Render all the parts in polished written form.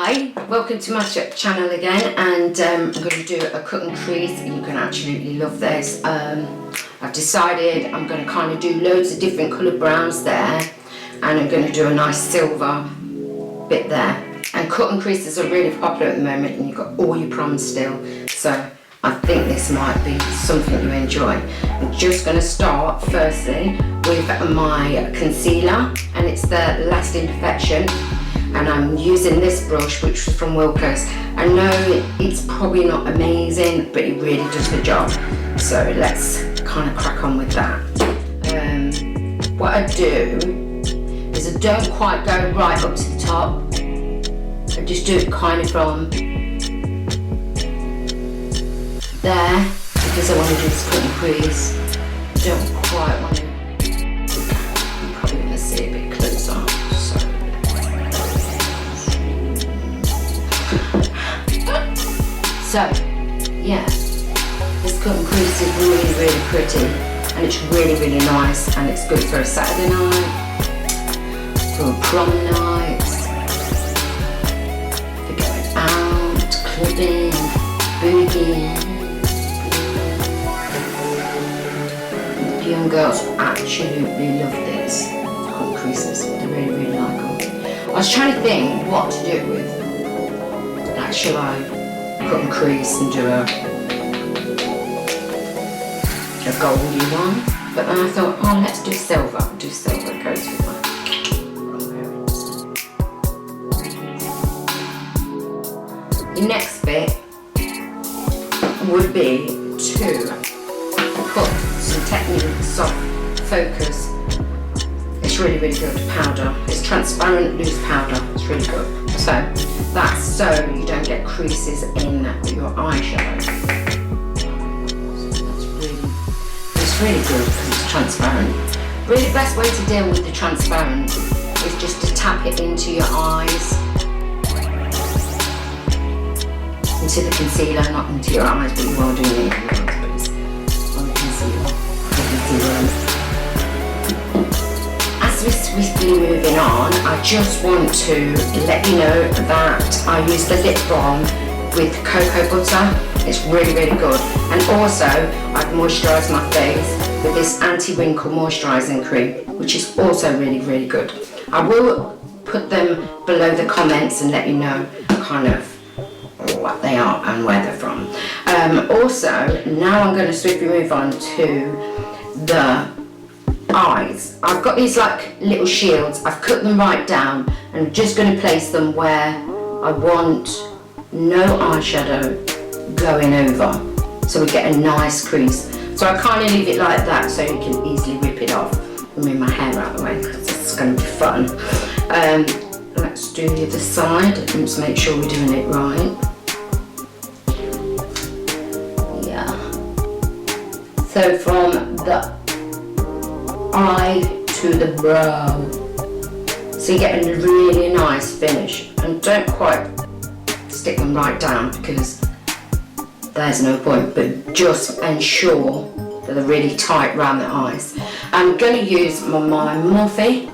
Hi, welcome to my channel again, and I'm going to do a cut and crease. You're going to absolutely love this. I've decided I'm going to kind of do loads of different coloured browns there, and I'm going to do a nice silver bit there. And cut and creases are really popular at the moment, and you've got all your proms still, so I think this might be something you enjoy. I'm just going to start firstly with my concealer, and it's the Last Imperfection. And I'm using this brush, which was from Wilko's. I know it's probably not amazing, but it really does the job. So let's kind of crack on with that. What I do is I don't quite go right up to the top. I just do it kind of from there, because I want to do this cut and crease. I don't quite want to. You're probably going to see a bit closer. So, yeah, this cut and crease is really, really pretty, and it's really, really nice, and it's good for a Saturday night, for a prom night, for going out, clubbing, boogieing. The young girls absolutely love this cut and creases. They really, really like them. I was trying to think what to do with. Like, shall I cut and crease and do a goldy one? But then I thought, oh, let's do silver. Do silver, it goes with my The next bit would be to put some Technique Soft Focus. It's really, really good powder. It's transparent loose powder. It's really good. So that's so you don't get creases in your eyeshadow. It's really good because it's transparent. Really, the best way to deal with the transparent is just to tap it into your eyes, into the concealer, not into your eyes, but you are doing it in your eyes, but on the concealer. As we're swiftly moving on, I just want to let you know that I use the lip balm with cocoa butter. It's really, really good. And also, I've moisturised my face with this anti-wrinkle moisturising cream, which is also really, really good. I will put them below the comments and let you know kind of what they are and where they're from. Also, now I'm going to swiftly move on to the eyes. I've got these like little shields. I've cut them right down, and I'm just going to place them where I want no eyeshadow going over, so we get a nice crease. So I kind of leave it like that so you can easily rip it off and move my hair out of the way, because it's going to be fun. Let's do the other side. Let's make sure we're doing it right. Yeah. So from the eye to the brow, so you get a really nice finish. And don't quite stick them right down, because there's no point, but just ensure that they're really tight around the eyes. I'm going to use my morphe,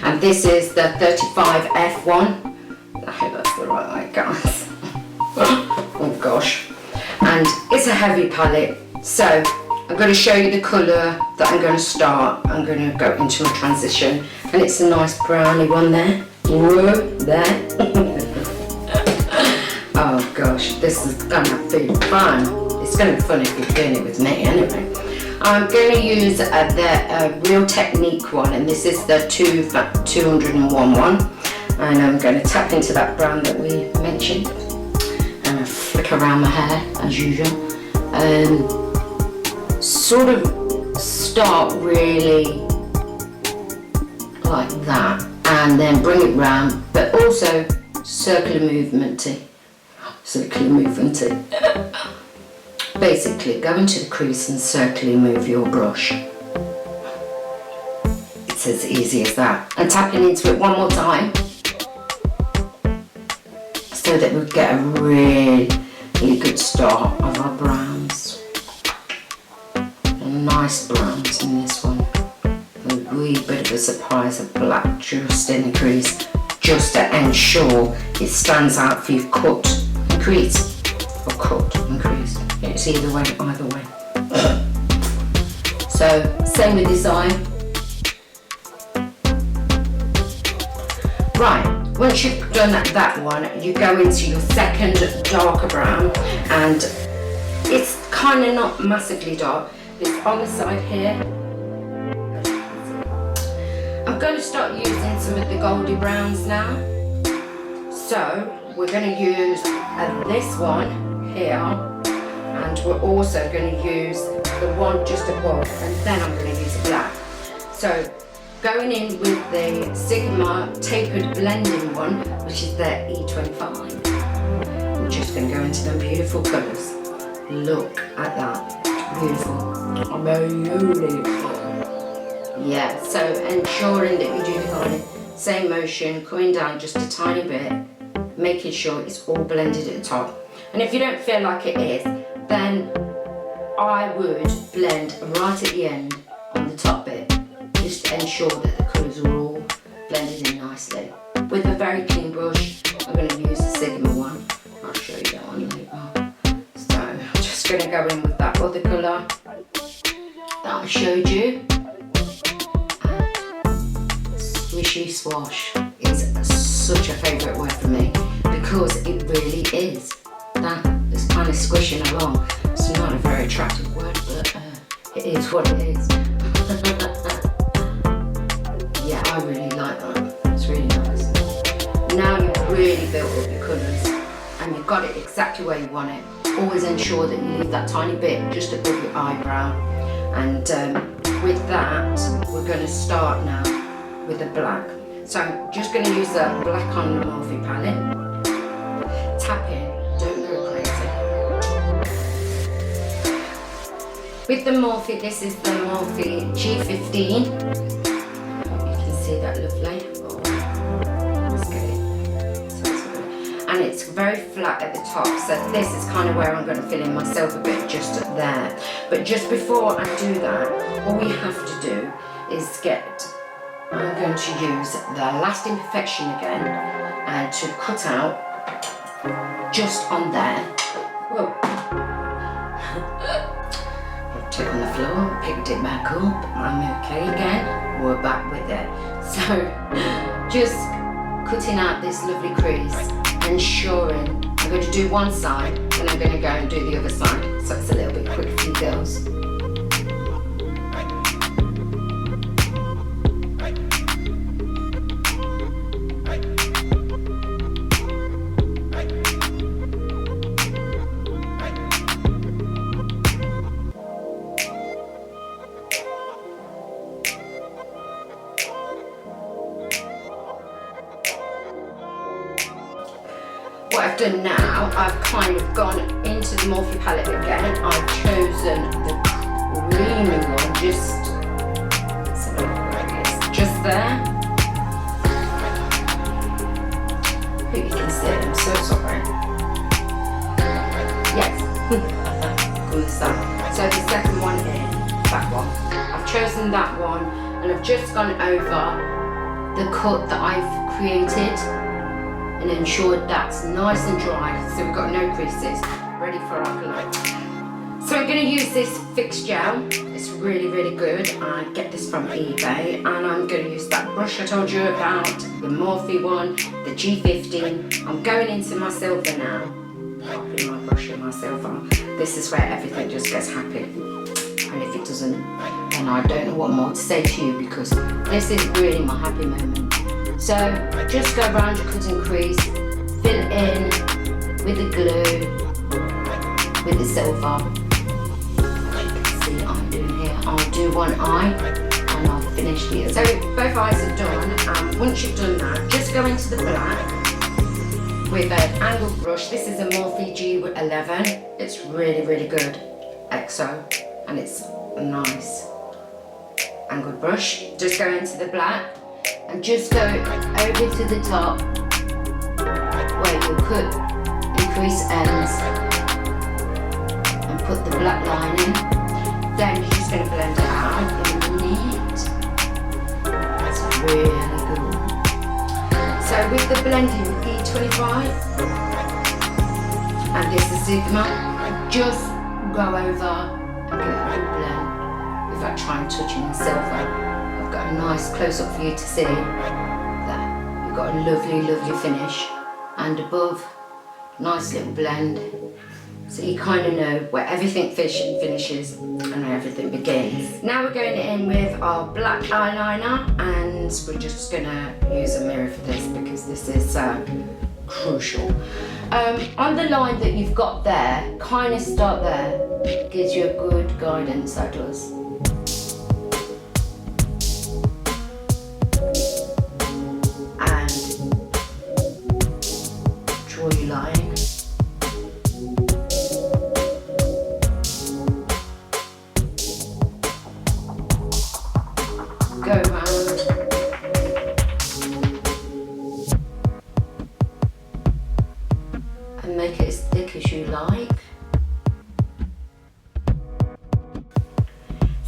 and this is the 35F1. I hope that's the right way, guys. Oh gosh. And it's a heavy palette, so I'm going to show you the colour that I'm going to start. I'm going to go into a transition, and it's a nice browny one there. Whoa, there. Oh gosh, this is going to be fun. It's going to be fun if you're doing it with me anyway. I'm going to use the Real Technique one, and this is the 201 one. And I'm going to tap into that brown that we mentioned, and I flick around my hair as usual. Sort of start really like that, and then bring it round, but also circular movement. Basically, go into the crease and circularly move your brush. It's as easy as that. And tapping into it one more time, so that we get a really, really good start of our browns. Nice browns in this one. A wee bit of a surprise of black just in the crease. just to ensure it stands out for your cut and crease, or cut and crease. It's either way, either way. So same with this eye. Right, once you've done that one, you go into your second darker brown, and it's kind of not massively dark. It's on the side here. I'm going to start using some of the goldy browns now. So we're going to use this one here, and we're also going to use the one just above, and then I'm going to use a black. So going in with the Sigma tapered blending one, which is the E25. I'm just going to go into them beautiful colours. Look at that, beautiful, beautiful. Yeah, so ensuring that you do the kind of same motion, coming down just a tiny bit, making sure it's all blended at the top. And if you don't feel like it is, then I would blend right at the end on the top bit, just to ensure that the colours are all blended in nicely. With a very clean brush, I'm going to use the Sigma one. I'll show you that one later. So I'm just going to go in with that other colour that I showed you. Swishy swash is such a favourite word for me, because it really is. That is kind of squishing along. It's not a very attractive word, but it is what it is. Yeah, I really like that. It's really nice. Now you've really built up your colours and you've got it exactly where you want it. Always ensure that you leave that tiny bit just above your eyebrow. And with that, we're going to start now with the black. So I'm just going to use that black on the Morphe palette. Tap in, don't go crazy. With the Morphe, this is the Morphe G15. You can see that lovely. Oh, let's get it. And it's very flat at the top, so this is kind of where I'm going to fill in myself a bit, just there. But just before I do that, all we have to do is I'm going to use the last imperfection again, and to cut out just on there. Whoa. I've taken the floor, picked it back up, I'm okay again, we're back with it. So just cutting out this lovely crease, ensuring I'm going to do one side, then I'm going to go and do the other side, so it's a little bit quick for you girls. What I've done now, I've kind of gone into the Morphe palette again. I've chosen the creamy one, just there. Hope you can see it, I'm so sorry. Yes, good stuff. So the second one is that one. I've chosen that one, and I've just gone over the cut that I've created and ensured that's nice and dry, so we've got no creases, ready for our colour. So I'm going to use this fixed gel. It's really, really good. I get this from eBay, and I'm going to use that brush I told you about, the Morphe one, the G15. I'm going into my silver now. Popping my brush in my silver. This is where everything just gets happy. And if it doesn't, then I don't know what more to say to you, because this is really my happy moment. So just go around your cut and crease, fill in with the glue, with the silver. As you can see I'm doing here. I'll do one eye and I'll finish the other. So both eyes are done, and once you've done that, just go into the black with an angled brush. This is a Morphe G11. It's really, really good. EXO, and it's a nice angled brush. Just go into the black and just go over to the top where you cut and crease ends and put the black line in. Then you're just going to blend it out in a minute. It's really good. So with the blending E25 and this is Sigma. Just go over and get a good blend without trying to touch the silver. I've got a nice close-up for you to see that you've got a lovely, lovely finish, and above, nice little blend. So you kind of know where everything finishes and where everything begins. Now we're going in with our black eyeliner, and we're just gonna use a mirror for this because this is crucial. On the line that you've got there, kind of start there. Gives you a good guidance, that does. And draw your line. Go round and make it as thick as you like.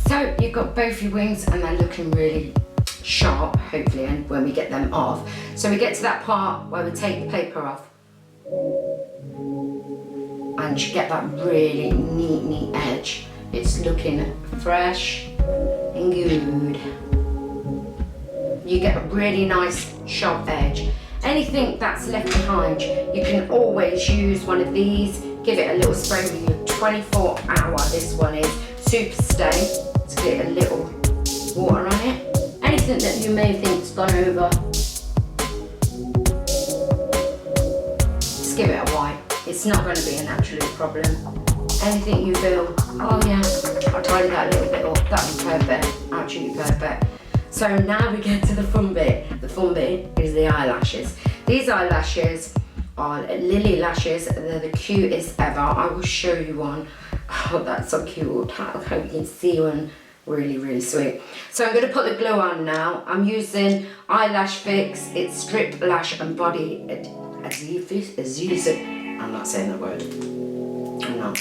So you've got both your wings and they're looking really sharp, hopefully, and when we get them off. So we get to that part where we take the paper off and you get that really neat edge. It's looking fresh and good. You get a really nice sharp edge. Anything that's left behind, you can always use one of these, give it a little spray with your 24 hour, this one is Super Stay, to get a little water on it. Anything that you may think's gone over, just give it a wipe. It's not going to be an absolute problem. Anything you feel, oh yeah, I'll tidy that a little bit up, that'll be perfect, absolutely perfect. So now we get to the fun bit. The fun bit is the eyelashes. These eyelashes are lillylashes. They're the cutest ever. I will show you one. Oh, that's so cute. I hope you can see one. Really, really sweet. So I'm going to put the glue on now. I'm using Eyelash Fix. It's Strip Lash and Body Adhesive. I'm not saying the word. I'm not.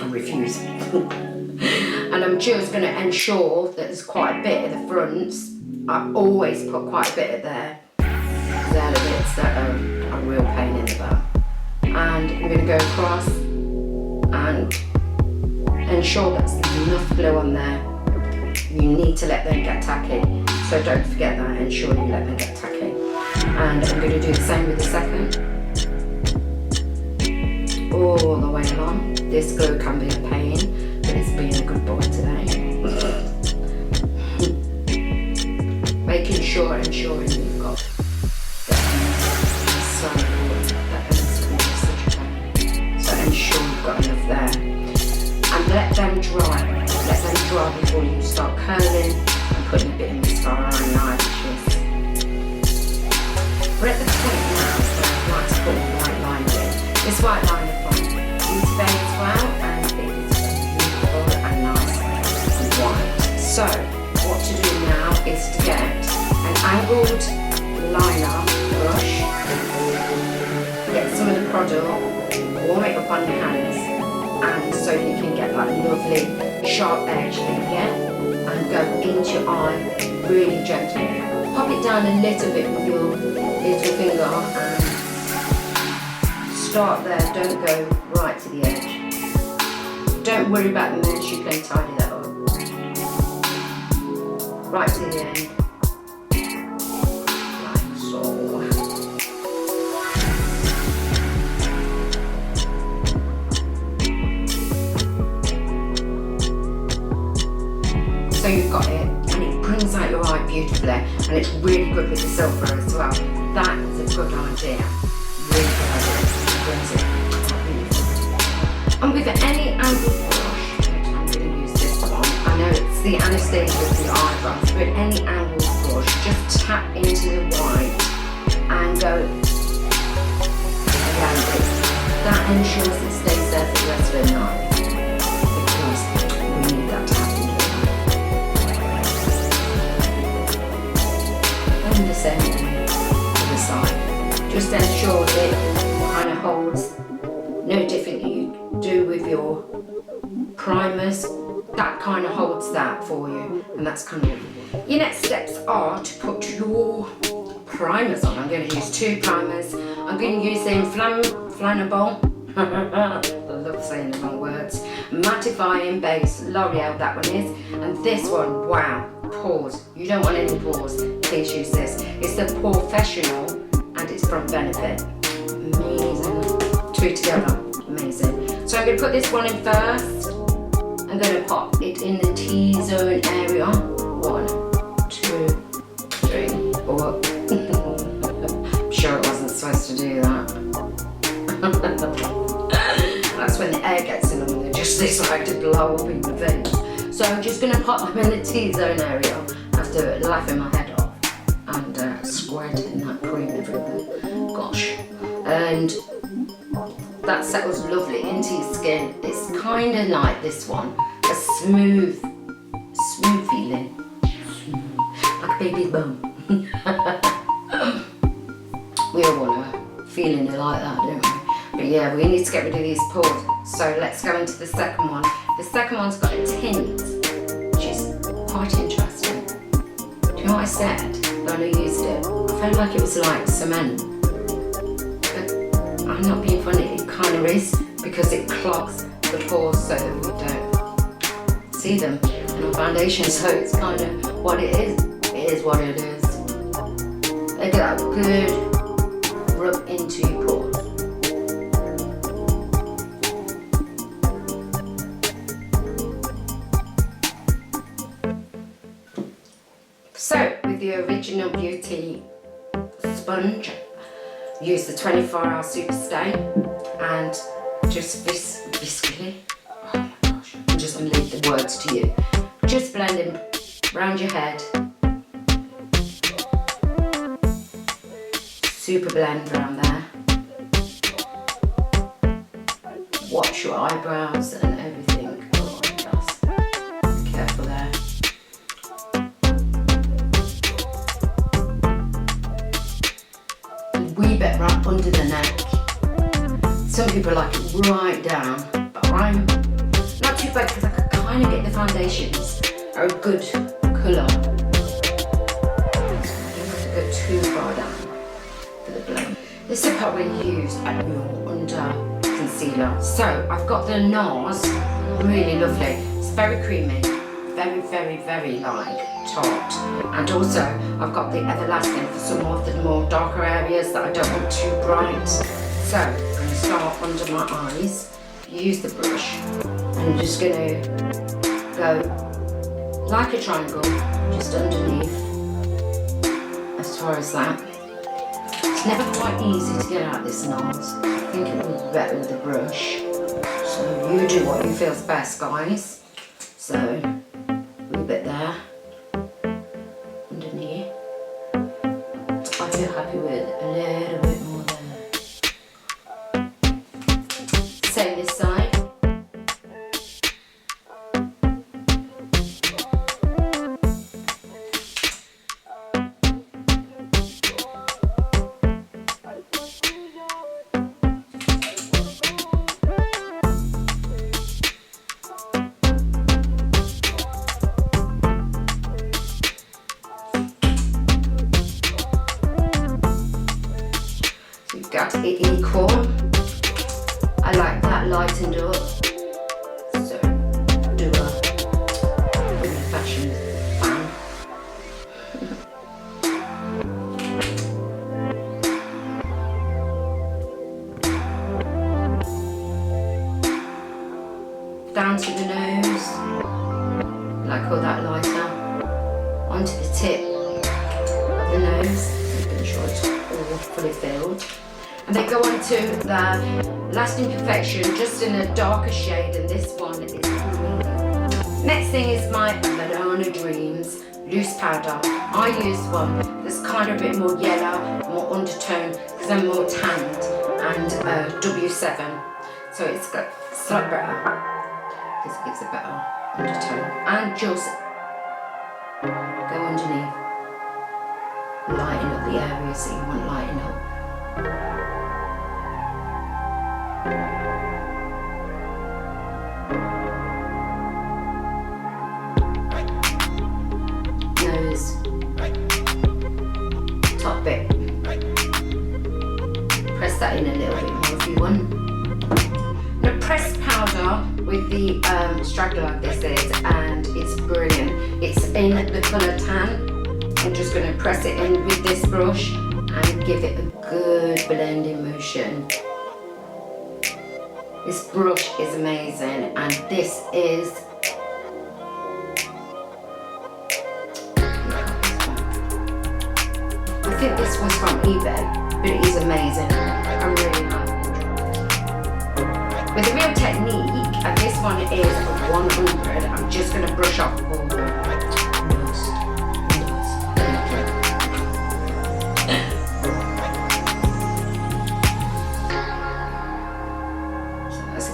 I refuse. And I'm just going to ensure that there's quite a bit at the fronts. I always put quite a bit at there. They're the bits that are a real pain in the butt. And I'm going to go across and ensure that's enough glue on there. You need to let them get tacky. So don't forget that, ensure you let them get tacky. And I'm going to do the same with the second. All the way along. This glue can be a pain, but it's been a good boy today. Making sure, ensuring you've got the ends. So important, that ends can be such a pain. So ensure you've got enough there. And let them dry. Let them dry before you start curling and putting a bit of mascara on your eyelashes. We're at the point now where I'd like to put a white liner in. This white liner from today as well, and it is beautiful and nice and white. So what to do now is to get an angled liner brush, get some of the product, warm it up on your hands, and so you can get that lovely sharp edge that you get, and go into your eye really gently. Pop it down a little bit with your little finger and start there, don't go right to the edge. Don't worry about the mesh, you can tidy that up. Right to the end, like so. So you've got it, and it brings out your eye beautifully, and it's really good with the silver as well. That is a good idea, really good idea. And with any angled brush, I'm going to use this one. I know it's the Anastasia with the eyebrows, but any angled brush, just tap into the white and go around it. That ensures it stays there for the rest of the night, because we need that tap into the white. And the same thing to the side. Just ensure that it kind of holds. No different than you do with your primers. That kind of holds that for you, and that's kind of your next steps are to put your primers on. I'm going to use 2 primers. I'm going to use the inflammable, I love saying the wrong words, mattifying base, L'Oreal that one is, and this one, wow, pores. You don't want any pores, please use this. It's the Professional and it's from Benefit. Amazing. 2 together, amazing. So I'm going to put this one in first. I'm going to pop it in the T-zone area. 1, 2, 3, 4. I'm sure it wasn't supposed to do that. That's when the air gets in them and they just like to blow up in the face. So I'm just going to pop them in the T-zone area after laughing my head off and squirting that cream everywhere. Gosh. And that settles lovely into your skin. It's kind of like this one, a smooth feeling. Like a baby's bum. We all want a feeling like that, don't we? But yeah, we need to get rid of these pores. So let's go into the second one. The second one's got a tint, which is quite interesting. Do you know what I said when I used it? I felt like it was like cement. But I'm not being funny, it kind of is, because it clogs the pores so that we don't see them in our foundation. So it's kind of what it is. It is what it is. They get that good rub into your pores. So with the Original Beauty sponge, use the 24-hour super stay and just viscally, oh my gosh, I'm just going to leave the words to you. Just blend it around your head. Super blend around there. Watch your eyebrows and everything. Oh, yes. Be careful there. A wee bit right under the neck. Some people like it right down, but I'm not too bad because I can kind of get the foundations are a good colour. I don't have to go too far down. This is probably used at your under concealer. So I've got the NARS, really lovely. It's very creamy, very, very, very like tart. And also I've got the Everlasting for some of the more darker areas that I don't want too bright. So I'm going to start under my eyes. Use the brush and I'm just going to go like a triangle just underneath as far as that. It's never quite easy to get out this NARS. I think it would be better with a brush. So you do what you feel's best, guys. So a little bit there, underneath. I feel happy with a little bit more there. Same this side. Got it equal. I like that lightened up. So do a fashion fan. Down to the nose. Like all that lighter. Onto the tip of the nose. Making sure it's all fully filled. And they go on to the Lasting Perfection, just in a darker shade, and this one is medium. Next thing is my Banana Dreams loose powder. I use one that's kind of a bit more yellow, more undertone, because I'm more tanned, and W7. So it's got slightly better, because it gives a better undertone. And just go underneath, lighten up the areas that you want lighten up. Nose, top bit. Press that in a little bit more if you want. Now press powder with the straggler like this is, and it's brilliant. It's in the colour tan. I'm just going to press it in with this brush and give it a good blending motion. This brush is amazing, and this is I think this was from eBay, but it is amazing. I really like it. With the Real Technique, and this one is 100, I'm just going to brush off all the dust. So that's a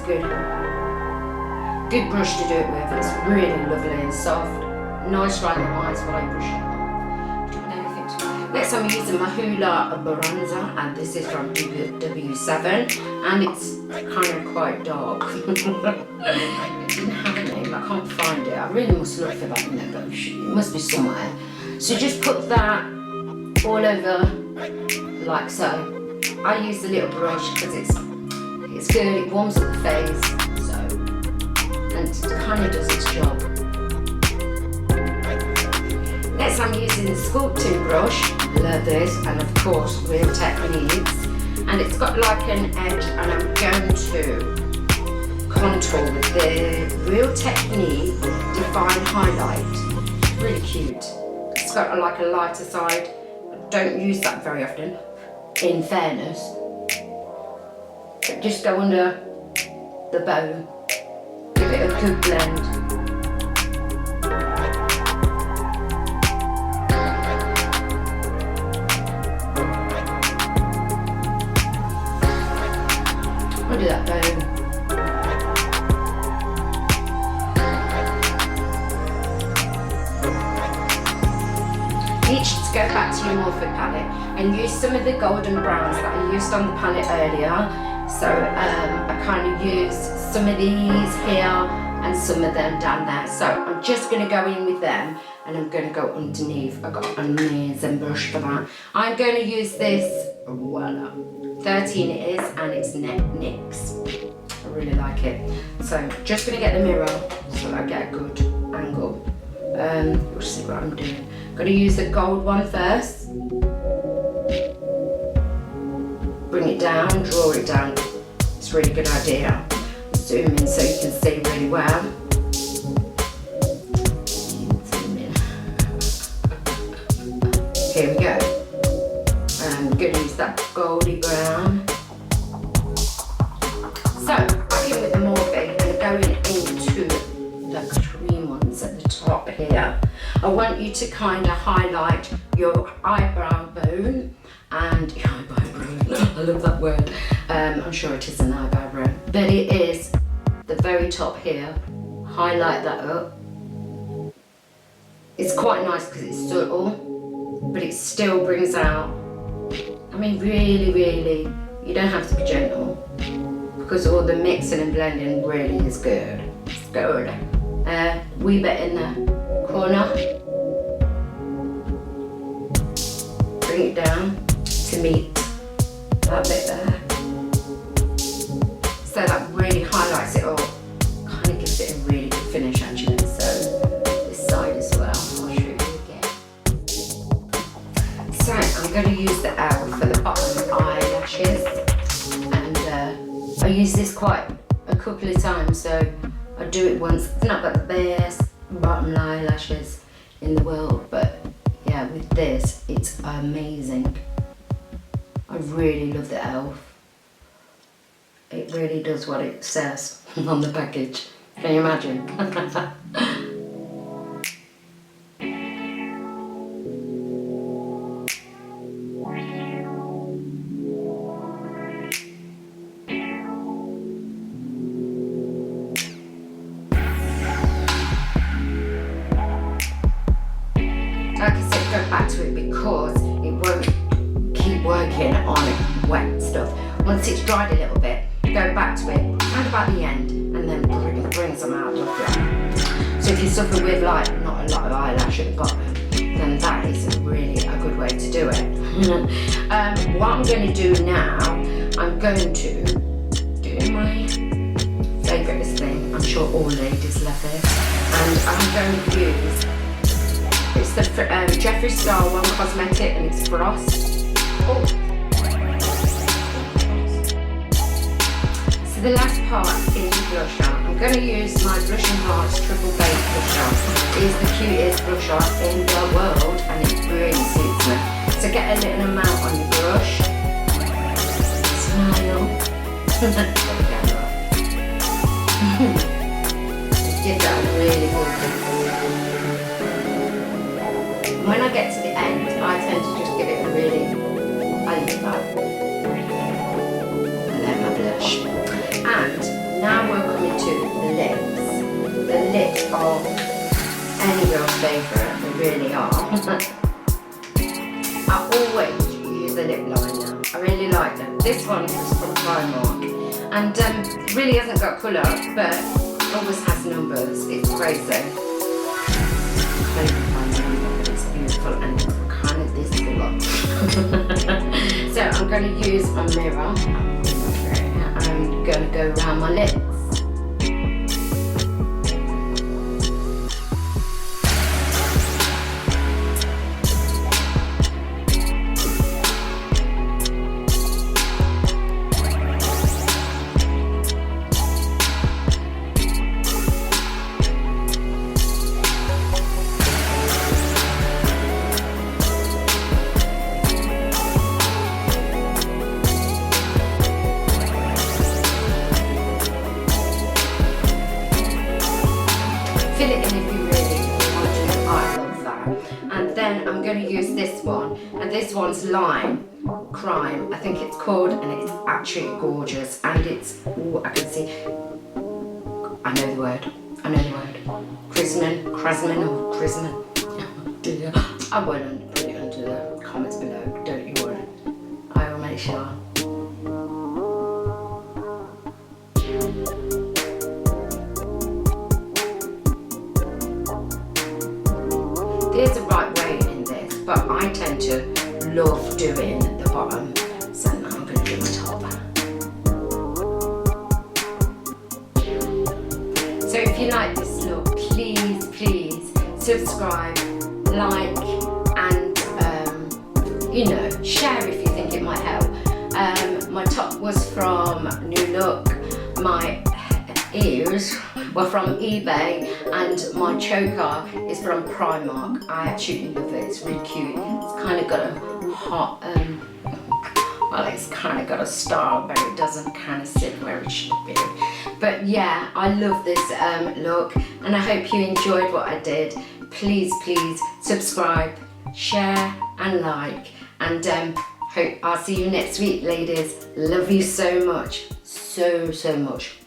good brush to do it with. It's really lovely and soft. Nice around the eyes while I brush it off. Next I'm using my Hoola Bronzer, and this is from W7, and it's kind of quite dark. It didn't have a name, I can't find it. I really must look for that in there, but it must be somewhere. So just put that all over like so. I use the little brush because it's good, it warms up the face, so, and it kind of does its job. Next I'm using the Sculpting brush, love this, and of course Real Techniques, and it's got like an edge, and I'm going to contour with the Real Technique Define&Highlight. Really cute. It's got like a lighter side. I don't use that very often, in fairness. But just go under the bow, give it a good blend. Do that bone. Each to go back to your Morphe palette and use some of the golden browns that I used on the palette earlier. So I kind of used some of these here and some of them down there. So I'm just going to go in with them, and I'm going to go underneath. I've got an amazing brush for that. I'm going to use this, voila. 13 it is, and it's NYX. I really like it. So just gonna get the mirror so I get a good angle. We'll see what I'm doing. Gonna use the gold one first. Bring it down, draw it down. It's a really good idea. Zoom in so you can see really well. Zoom in. Here we go. I'm going to use that goldy brown. So, back in with the Morphe and going into the cream ones at the top here. I want you to kind of highlight your eyebrow bone and your eyebrow bone. I love that word. I'm sure it is an eyebrow bone, but it is the very top here. Highlight that up. It's quite nice because it's subtle, but it still brings out. I mean, really, you don't have to be gentle because all the mixing and blending really is good. It's good. Wee bit in the corner. Bring it down to meet that bit there. So that really highlights it all. Kind of gives it a really good finish actually. So this side as well. I'll show you again. So I'm going to use the L for the bottom eyelashes, and I use this quite a couple of times, so I do it once. It's not got the best bottom eyelashes in the world, but yeah, with this it's amazing. I really love the e.l.f. It really does what it says on the package. Can you imagine? Like I said, go back to it because it won't keep working on wet stuff. Once it's dried a little bit, go back to it around about the end and then bring some out of it. So if you suffer with like not a lot of eyelash at the bottom, then that is really a good way to do it. What I'm going to do now, I'm going to do my favourite thing. I'm sure all ladies love this. And I'm going to use, it's the Jeffree Star One Cosmetic, and it's Frost. Oh. So the last part is the blusher. I'm going to use my Blush and Hearts Triple Bake Blusher. It is the cutest blusher in the world, and it really suits me. So get a little amount on your brush. Smile. Give that a really good. When I get to the end, I tend to just give it a really, I love that. And then my blush. And now we're coming to the lips. The lips are any girl's favourite, they really are. I always use a lip liner. I really like them. This one is from Primark, and really hasn't got colour, but always has numbers. It's crazy. I can't even find the number, but it's beautiful and it's kind of this colour. So I'm going to use a mirror. I'm going to go around my lips. Fill it in if you really want to. I love that. And then I'm going to use this one, and this one's Lime Crime, I think it's called, and it's actually gorgeous. And it's, ooh, I can see, I know the word. Chrisman or Chrisman. I won't put it under the comments below, don't you worry. I will make sure. There's a right way in this, but I tend to love doing the bottom, so now I'm going to do the top. So if you like this look, please subscribe, like, and share if you think it might help. My top was from New Look, my ears were from eBay, and my choker is from Primark. I absolutely love it, it's really cute. It's kind of got a hot, well, it's kind of got a star, but it doesn't kind of sit where it should be. But yeah, I love this look, and I hope you enjoyed what I did. Please subscribe, share and like, and hope I'll see you next week, ladies. Love you so much, so much.